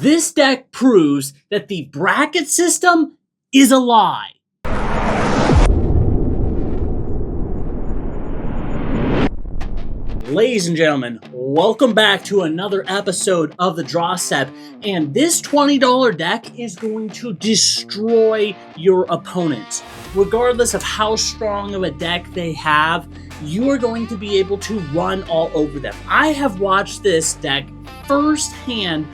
This deck proves that the bracket system is a lie. Ladies and gentlemen, welcome back to another episode of the Draw Step, and this $20 deck is going to destroy your opponents. Regardless of how strong of a deck they have, you are going to be able to run all over them. I have watched this deck firsthand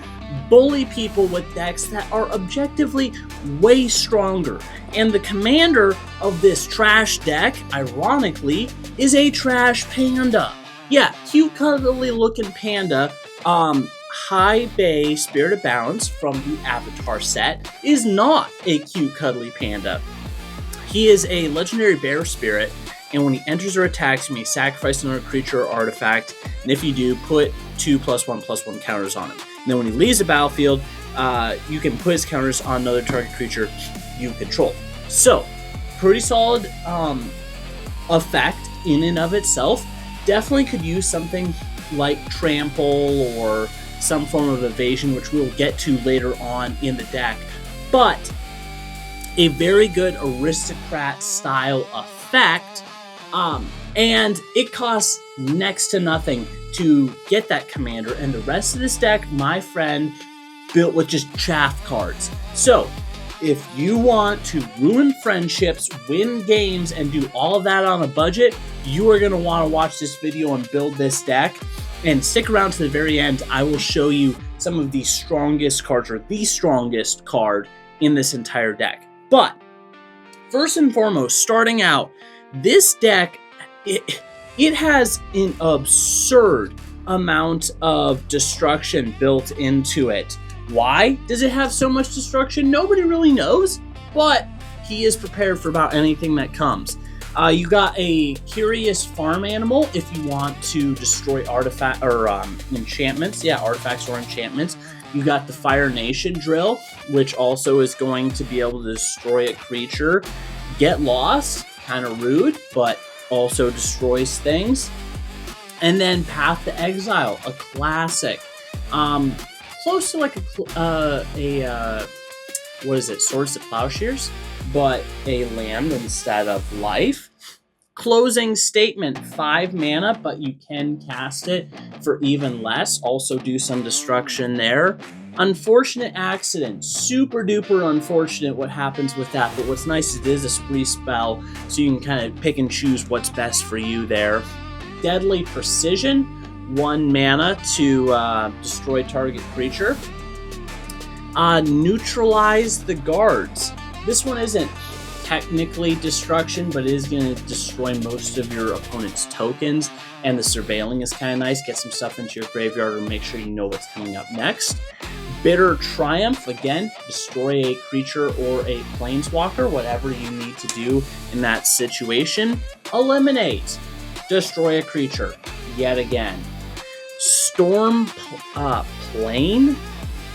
bully people with decks that are objectively way stronger. And the commander of this trash deck, ironically, is a trash panda. Yeah, cute, cuddly looking panda. Hei Bai, Spirit of Balance from the Avatar set, is not a cute, cuddly panda. He is a legendary bear spirit, and when he enters or attacks, you may sacrifice another creature or artifact, and if you do, put 2+1/+1 counters on him. And then when he leaves the battlefield, you can put his counters on another target creature you control. So, pretty solid effect in and of itself. Definitely could use something like Trample or some form of evasion, which we'll get to later on in the deck. But a very good aristocrat style effect, and it costs next to nothing to get that commander, and the rest of this deck, my friend, built with just chaff cards. So if you want to ruin friendships, win games, and do all of that on a budget, you are going to want to watch this video and build this deck. And stick around to the very end. I will show you some of the strongest cards, or the strongest card in this entire deck. But first and foremost, starting out, this deck, it has an absurd amount of destruction built into it. Why does it have so much destruction? Nobody really knows, but he is prepared for about anything that comes. You got a curious farm animal if you want to destroy artifact or enchantments. Yeah, artifacts or enchantments. You got the Fire Nation drill, which also is going to be able to destroy a creature. Get Lost, kind of rude, but also destroys things. And then Path to Exile, a classic. Close to like what is it? Swords to Plowshares, but a land instead of life. Closing Statement, 5 mana, but you can cast it for even less. Also do some destruction there. Unfortunate Accident, super duper unfortunate what happens with that, but what's nice is it is a spree spell, so you can kind of pick and choose what's best for you there. Deadly Precision, 1 mana to destroy target creature. Neutralize the Guards. This one isn't technically destruction, but it is going to destroy most of your opponent's tokens, and the surveilling is kind of nice. Get some stuff into your graveyard or make sure you know what's coming up next. Bitter Triumph, again, destroy a creature or a planeswalker, whatever you need to do in that situation. Eliminate, destroy a creature, yet again. Storm Plane,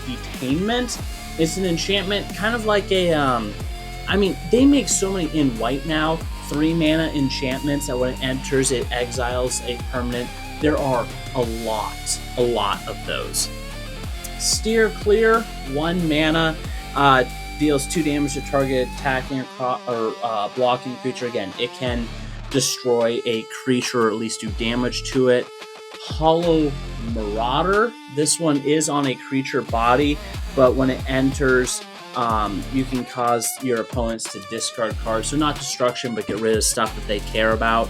Detainment. It's an enchantment, kind of like a, they make so many in white now. 3 mana enchantments that when it enters, it exiles a permanent. There are a lot of those. Steer Clear, 1 mana, deals 2 damage to target attacking or blocking creature. Again, it can destroy a creature or at least do damage to it. Hollow Marauder, this one is on a creature body, but when it enters, you can cause your opponents to discard cards. So not destruction, but get rid of stuff that they care about.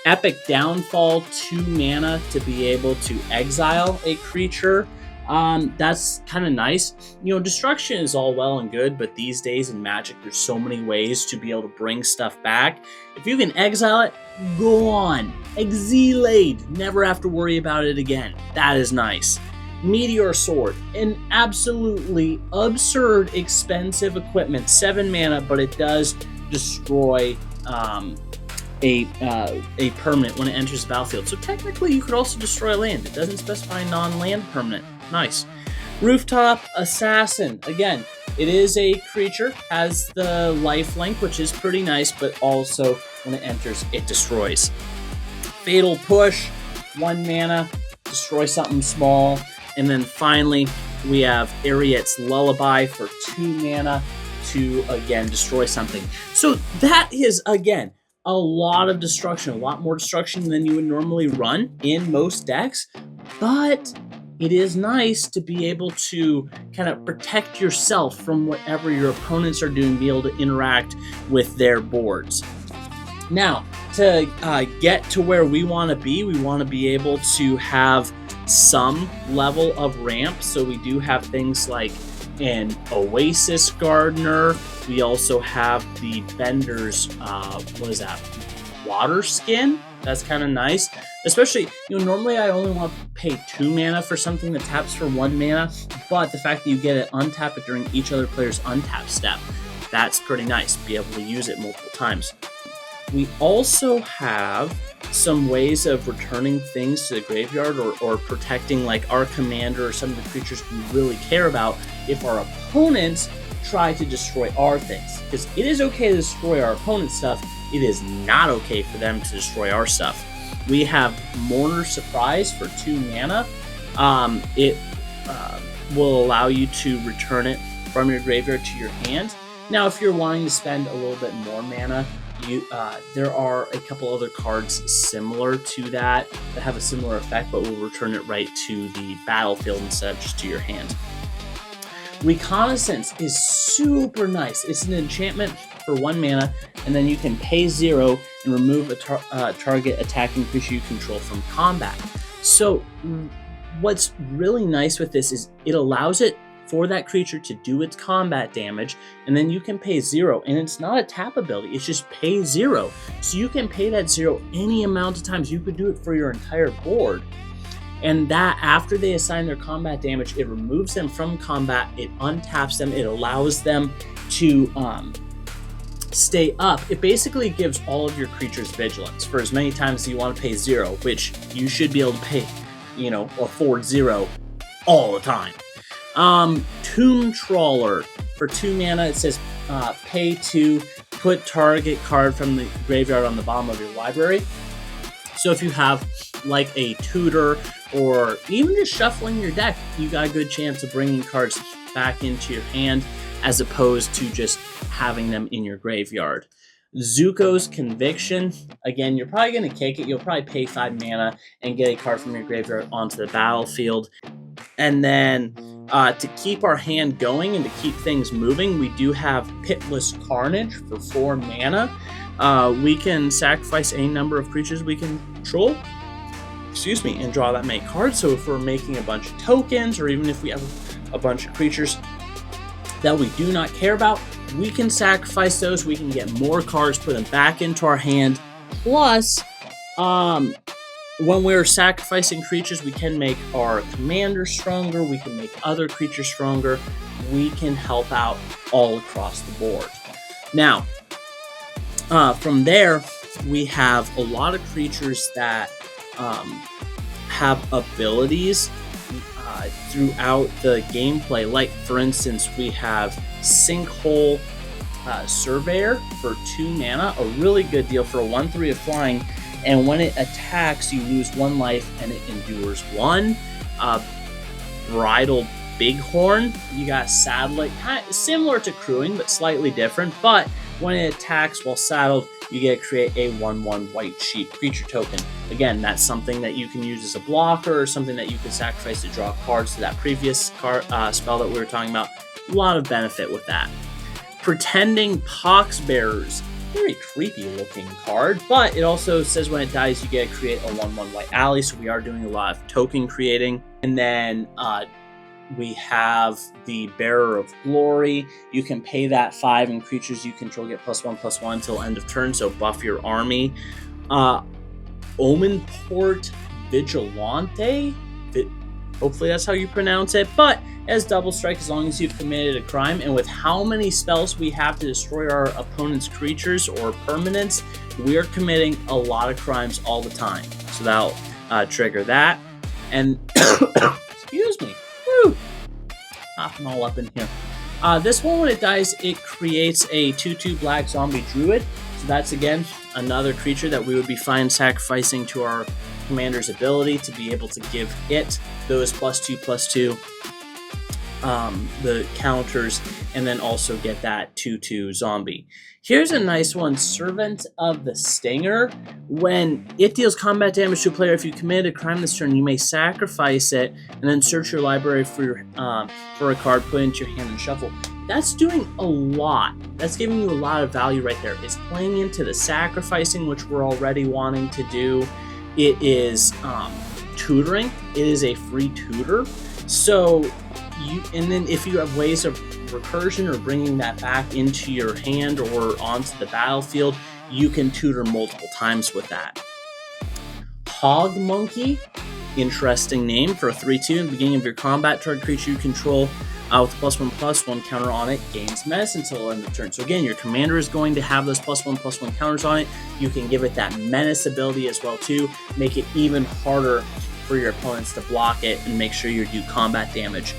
Epic Downfall, 2 mana to be able to exile a creature. That's kind of nice. You know, destruction is all well and good, but these days in Magic, there's so many ways to be able to bring stuff back. If you can exile it, go on. Exilate. Never have to worry about it again. That is nice. Meteor Sword, an absolutely absurd expensive equipment. 7 mana, but it does destroy a permanent when it enters the battlefield. So technically, you could also destroy land. It doesn't specify non-land permanent. Nice. Rooftop Assassin. Again, it is a creature, has the lifelink, which is pretty nice, but also when it enters, it destroys. Fatal Push, 1 mana, destroy something small. And then finally, We have Ariet's Lullaby for 2 mana to, again, destroy something. So that is, again, a lot of destruction, a lot more destruction than you would normally run in most decks, but it is nice to be able to kind of protect yourself from whatever your opponents are doing, be able to interact with their boards. Now, to get to where we want to be able to have some level of ramp. So we do have things like an Oasis Gardener. We also have the Bender's, what is that? Water Skin. That's kind of nice. Especially, normally I only want to pay 2 mana for something that taps for 1 mana, but the fact that you get it untap it during each other player's untap step, that's pretty nice. Be able to use it multiple times. We also have some ways of returning things to the graveyard or protecting like our commander or some of the creatures we really care about if our opponents try to destroy our things. Because it is okay to destroy our opponent's stuff, it is not okay for them to destroy our stuff. We have Mourner's Surprise for 2 mana. It will allow you to return it from your graveyard to your hand. Now, if you're wanting to spend a little bit more mana, there are a couple other cards similar to that have a similar effect, but will return it right to the battlefield instead of just to your hand. Reconnaissance is super nice. It's an enchantment for 1 mana, and then you can pay 0 and remove a target attacking creature you control from combat. So what's really nice with this is it allows it for that creature to do its combat damage, and then you can pay 0, and it's not a tap ability, it's just pay 0. So you can pay that 0 any amount of times. You could do it for your entire board, and that after they assign their combat damage, it removes them from combat, it untaps them, it allows them to stay up. It basically gives all of your creatures vigilance for as many times as you want to pay 0, which you should be able to pay, afford 0 all the time. Tomb Trawler for 2 mana. It says pay 2, put target card from the graveyard on the bottom of your library. So if you have like a tutor or even just shuffling your deck, you got a good chance of bringing cards back into your hand as opposed to just having them in your graveyard. Zuko's Conviction. Again, you're probably going to kick it. You'll probably pay 5 mana and get a card from your graveyard onto the battlefield. And then to keep our hand going and to keep things moving, we do have Pitless Carnage for 4 mana. We can sacrifice any number of creatures we control, and draw that many cards. So if we're making a bunch of tokens, or even if we have a bunch of creatures that we do not care about, we can sacrifice those. We can get more cards, put them back into our hand. Plus, when we're sacrificing creatures, we can make our commander stronger, we can make other creatures stronger, we can help out all across the board. Now, from there, we have a lot of creatures that have abilities throughout the gameplay. Like, for instance, we have Sinkhole Surveyor for 2 mana, a really good deal for a 1/3 of flying. And when it attacks, you lose 1 life and it endures 1. Bridled Bighorn, you got Saddle, kind of similar to Crewing, but slightly different. But when it attacks while saddled, you get to create a 1/1 white sheep creature token. Again, that's something that you can use as a blocker, or something that you can sacrifice to draw cards to that previous spell that we were talking about. A lot of benefit with that. Pretending Poxbearers. Very creepy looking card, but it also says when it dies you get to create a 1/1 white alley, so we are doing a lot of token creating. And then we have the Bearer of Glory. You can pay that 5 and creatures you control get +1/+1 until end of turn, so buff your army. Omenport Vigilante, hopefully that's how you pronounce it, but as double strike as long as you've committed a crime. And with how many spells we have to destroy our opponent's creatures or permanents, we are committing a lot of crimes all the time. So that'll trigger that. And excuse me, woo, hopping all up in here. This one, when it dies, it creates a 2/2 black zombie druid. So that's, again, another creature that we would be fine sacrificing to our commander's ability to be able to give it those +2/+2 the counters, and then also get that 2/2 zombie. Here's a nice one, Servant of the Stinger. When it deals combat damage to a player, if you commit a crime this turn, you may sacrifice it and then search your library for a card, put it into your hand and shuffle. That's doing a lot. That's giving you a lot of value right there. It's playing into the sacrificing, which we're already wanting to do. It is tutoring. It is a free tutor. So and then if you have ways of recursion or bringing that back into your hand or onto the battlefield, you can tutor multiple times with that. Hog Monkey, interesting name for a 3/2. In the beginning of your combat, target creature you control with +1/+1 counter on it gains menace until the end of the turn. So again, your commander is going to have those +1/+1 counters on it. You can give it that menace ability as well too, make it even harder for your opponents to block it and make sure you do combat damage.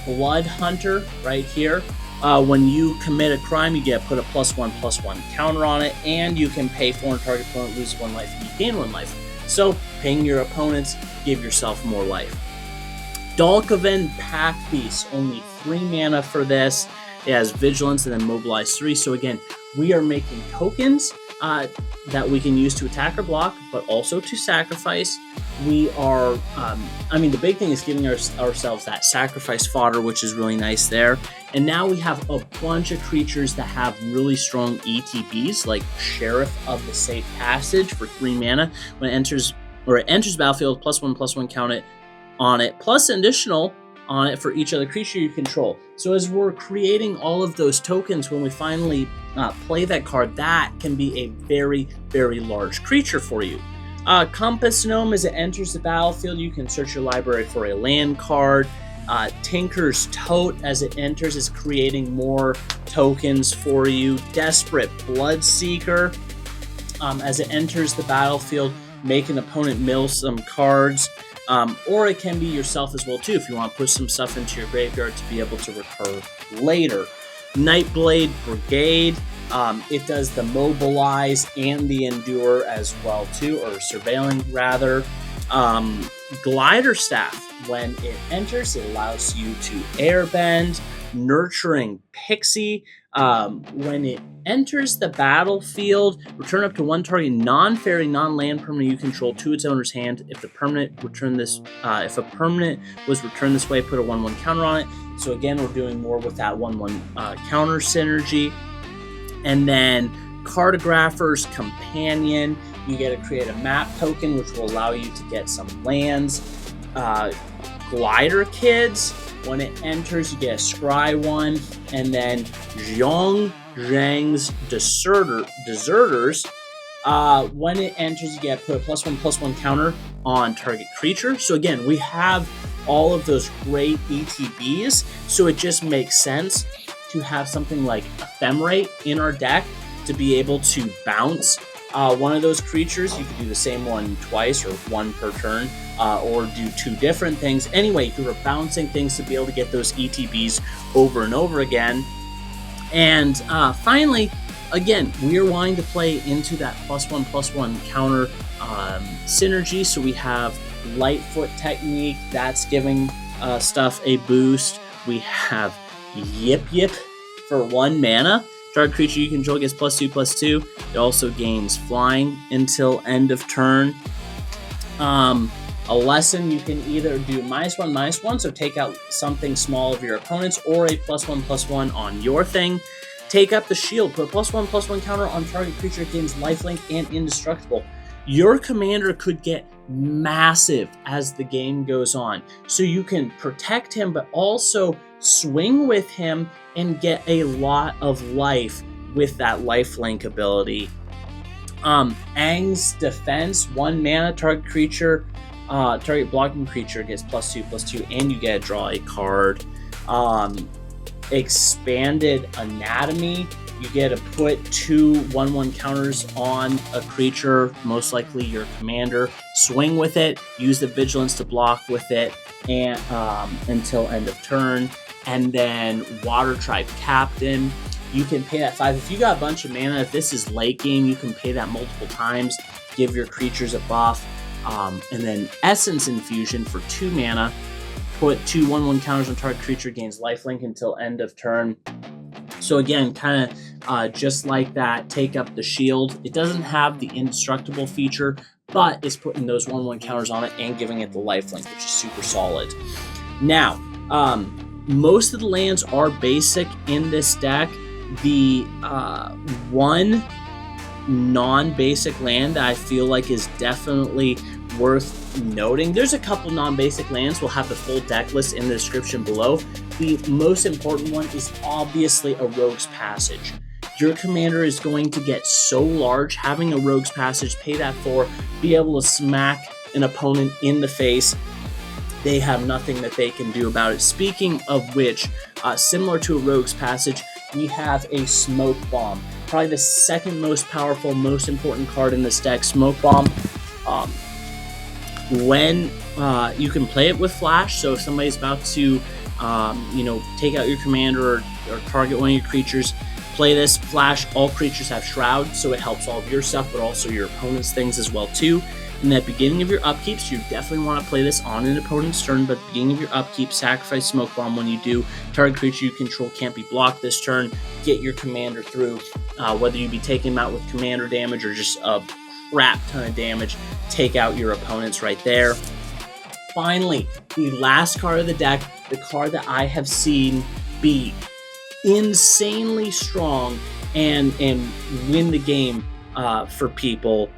Blood Hunter right here. When you commit a crime, you get put a +1/+1 counter on it, and you can pay 4 and target opponent loses 1 life and you gain 1 life. So paying your opponents, give yourself more life. Dalkaven Pack Beast, only 3 mana for this. It has Vigilance and then Mobilize 3. So again, we are making tokens that we can use to attack or block, but also to sacrifice. We are, the big thing is giving ourselves that sacrifice fodder, which is really nice there. And now we have a bunch of creatures that have really strong ETBs, like Sheriff of the Safe Passage for 3 mana. When it enters battlefield, +1/+1 count it on it, plus an additional on it for each other creature you control. So as we're creating all of those tokens, when we finally play that card, that can be a very, very large creature for you. Compass Gnome, as it enters the battlefield, you can search your library for a land card. Tinker's Tote, as it enters, is creating more tokens for you. Desperate Bloodseeker, as it enters the battlefield, make an opponent mill some cards. Or it can be yourself as well too, if you want to push some stuff into your graveyard to be able to recur later. Nightblade Brigade, it does the Mobilize and the Endure as well too, or Surveilling rather. Glider Staff, when it enters, it allows you to airbend. Nurturing Pixie, when it enters the battlefield, return up to 1 target non-fairy, non-land permanent you control to its owner's hand. If a permanent was returned this way, put a 1/1 counter on it. So again, we're doing more with that 1/1 counter synergy. And then Cartographer's Companion, you get to create a map token, which will allow you to get some lands. Glider Kids, when it enters, you get a scry 1, and then Zhong Zhang's Deserters. When it enters, you get put a +1/+1 counter on target creature. So again, we have all of those great ETBs, so it just makes sense to have something like Ephemerate in our deck to be able to bounce one of those creatures. You could do the same one twice or 1 per turn, or do 2 different things. Anyway, you were bouncing things to be able to get those ETBs over and over again. And finally, again, we are wanting to play into that +1/+1 counter synergy. So we have Lightfoot Technique, that's giving stuff a boost. We have Yip Yip for 1 mana. Target creature you control gets +2/+2. It also gains flying until end of turn. A lesson, you can either do -1/-1, so take out something small of your opponent's, or a +1/+1 on your thing. Take up the shield, put a +1/+1 counter on target creature, gains lifelink and indestructible. Your commander could get massive as the game goes on. So you can protect him, but also swing with him and get a lot of life with that lifelink ability. Aang's Defense, 1 mana, target blocking creature gets +2/+2, and you get to draw a card. Expanded Anatomy, you get to put 2 1/1 counters on a creature, most likely your commander. Swing with it, use the Vigilance to block with it, and until end of turn. And then Water Tribe Captain, you can pay that 5. If you got a bunch of mana, if this is late game, you can pay that multiple times, give your creatures a buff. And then Essence Infusion for 2 mana. put 2 1/1 counters on target creature, gains lifelink until end of turn. So again, kind of just like that, take up the shield. It doesn't have the indestructible feature, but it's putting those 1/1 counters on it and giving it the lifelink, which is super solid. Now, most of the lands are basic in this deck. The one non-basic land that I feel like is definitely worth noting. There's a couple non-basic lands. We'll have the full deck list in the description below. The most important one is obviously a Rogue's Passage. Your commander is going to get so large. Having a Rogue's Passage, pay that 4, be able to smack an opponent in the face. They have nothing that they can do about it. Speaking of which, similar to a Rogue's Passage, we have a Smoke Bomb. Probably the second most powerful, most important card in this deck, Smoke Bomb. When you can play it with Flash, so if somebody's about to take out your commander or target one of your creatures, play this. Flash, all creatures have Shroud, so it helps all of your stuff, but also your opponent's things as well too. In the beginning of your upkeeps, you definitely want to play this on an opponent's turn, but at the beginning of your upkeep, sacrifice Smoke Bomb. When you do, target creature you control can't be blocked this turn. Get your commander through, whether you be taking him out with commander damage or just a crap ton of damage, take out your opponents right there. Finally, the last card of the deck, the card that I have seen be insanely strong and win the game for people.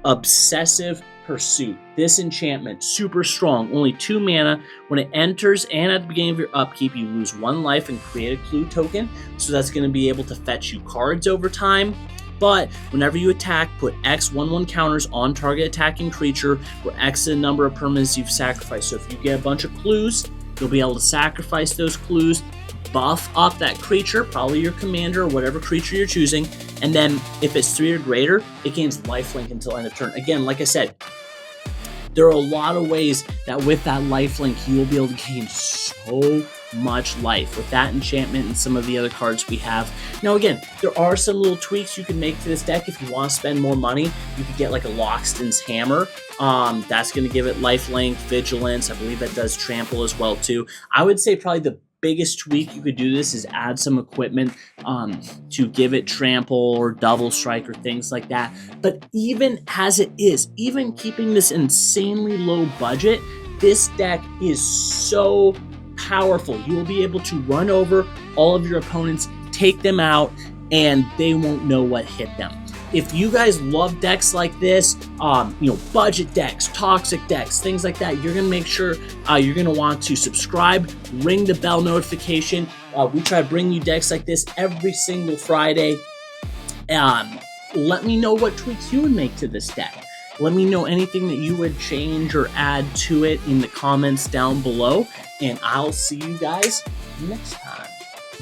Obsessive Pursuit. This enchantment, super strong, only 2 mana. When it enters and at the beginning of your upkeep, you lose 1 life and create a clue token. So that's going to be able to fetch you cards over time. But whenever you attack, put X 1/1 counters on target attacking creature, where X is the number of permanents you've sacrificed. So if you get a bunch of clues, you'll be able to sacrifice those clues, buff up that creature, probably your commander or whatever creature you're choosing, and then if it's 3 or greater, it gains lifelink until end of turn. Again, like I said, there are a lot of ways that with that lifelink, you will be able to gain so much life with that enchantment and some of the other cards we have. Now again, there are some little tweaks you can make to this deck. If you want to spend more money, you could get like a Loxton's Hammer. That's going to give it lifelink, vigilance. I believe that does trample as well too. I would say probably the biggest tweak you could do this is add some equipment to give it trample or double strike or things like that. But even as it is, even keeping this insanely low budget, this deck is so powerful. You will be able to run over all of your opponents, take them out, and they won't know what hit them. If you guys love decks like this, budget decks, toxic decks, things like that, you're going to make sure you're going to want to subscribe, ring the bell notification. We try to bring you decks like this every single Friday. Let me know what tweaks you would make to this deck. Let me know anything that you would change or add to it in the comments down below, and I'll see you guys next time.